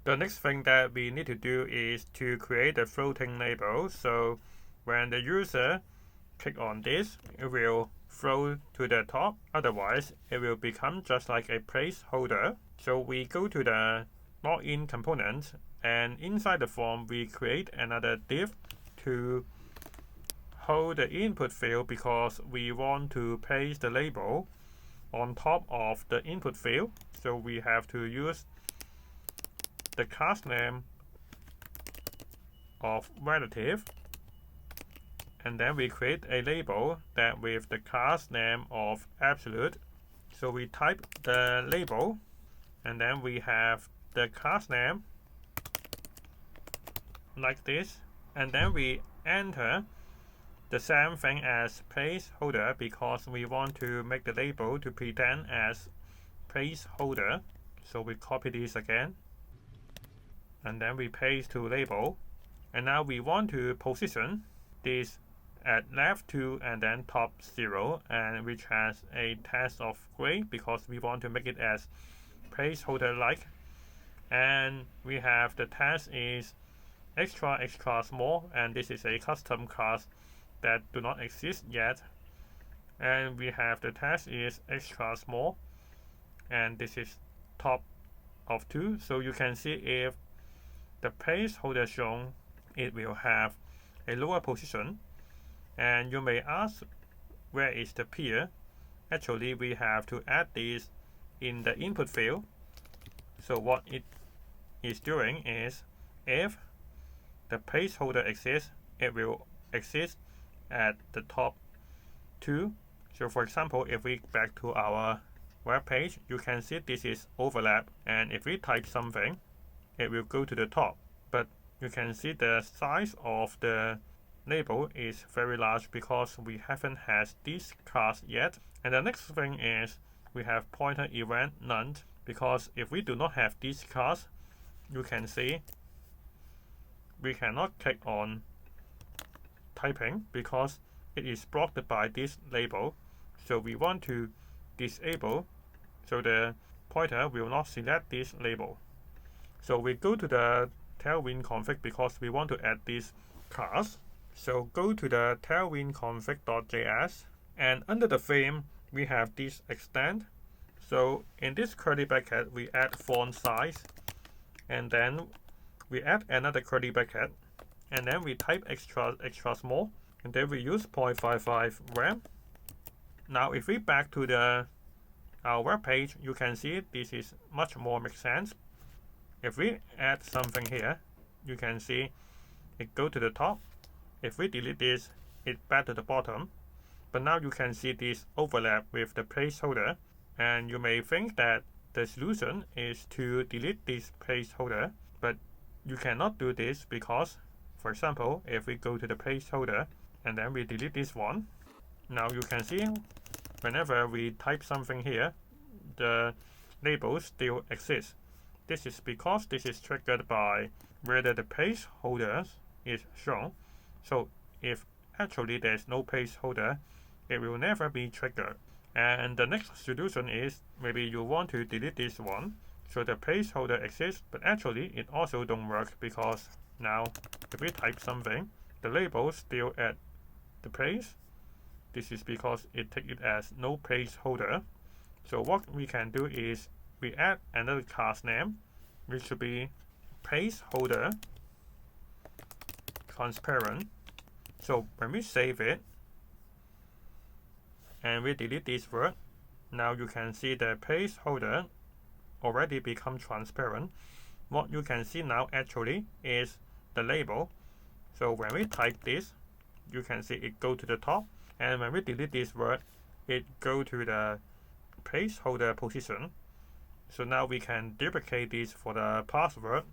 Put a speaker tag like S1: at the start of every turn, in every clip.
S1: The next thing that we need to do is to create a floating label. So when the user click on this, it will float to the top. Otherwise, it will become just like a placeholder. So we go to the login component, and inside the form, we create another div to hold the input field because we want to paste the label on top of the input field. So we have to use the class name of relative, and then we create a label that with the class name of absolute. So we type the label, and then we have the class name like this, and then we enter the same thing as placeholder because we want to make the label to pretend as placeholder. So we copy this again, and then we paste to label, and now we want to position this at left 2 and then top 0, and which has a text of gray because we want to make it as placeholder like. And we have the text is extra small, and this is a custom class that do not exist yet. And we have the text is extra small, and this is top of 2. So you can see if the placeholder shown, it will have a lower position. And you may ask, where is the peer? Actually, we have to add this in the input field. So what it is doing is, if the placeholder exists, it will exist at the top 2. So for example, if we back to our web page, you can see this is overlap, and if we type something, it will go to the top. But you can see the size of the label is very large because we haven't had this class yet. And the next thing is we have pointer event none, because if we do not have this class, you can see we cannot click on typing because it is blocked by this label. So we want to disable, so the pointer will not select this label. So we go to the Tailwind config because we want to add this class. So go to the tailwind config.js, and under the theme we have this extend. So in this curly bracket we add font size, and then we add another curly bracket, and then we type extra small, and then we use 0.55 rem. Now if we back to our web page, you can see this is much more makes sense. If we add something here, you can see it go to the top. If we delete this, it back to the bottom. But now you can see this overlap with the placeholder, and you may think that the solution is to delete this placeholder, but you cannot do this because, for example, if we go to the placeholder and then we delete this one, now you can see whenever we type something here, the label still exists. This is because this is triggered by whether the placeholder is shown. So if actually there's no placeholder, it will never be triggered. And the next solution is maybe you want to delete this one, so the placeholder exists, but actually it also don't work because now if we type something, the label still at the place. This is because it takes it as no placeholder. So what we can do is we add another class name, which should be placeholder transparent. So when we save it and we delete this word, now you can see the placeholder already become transparent. What you can see now actually is the label. So when we type this, you can see it go to the top, and when we delete this word, it go to the placeholder position. So now we can duplicate this for the password.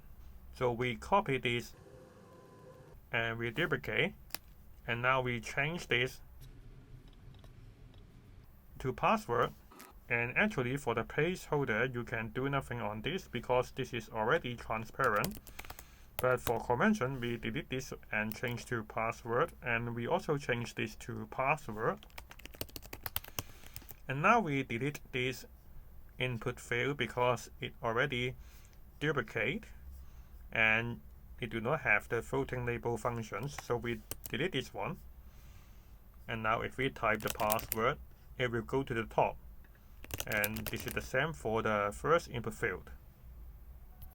S1: So we copy this and we duplicate, and now we change this to password. And actually for the placeholder, you can do nothing on this because this is already transparent. But for convention, we delete this and change to password, and we also change this to password. And now we delete this input field because it already duplicate. and it do not have the floating label functions, so we delete this one. And now if we type the password, it will go to the top, and this is the same for the first input field.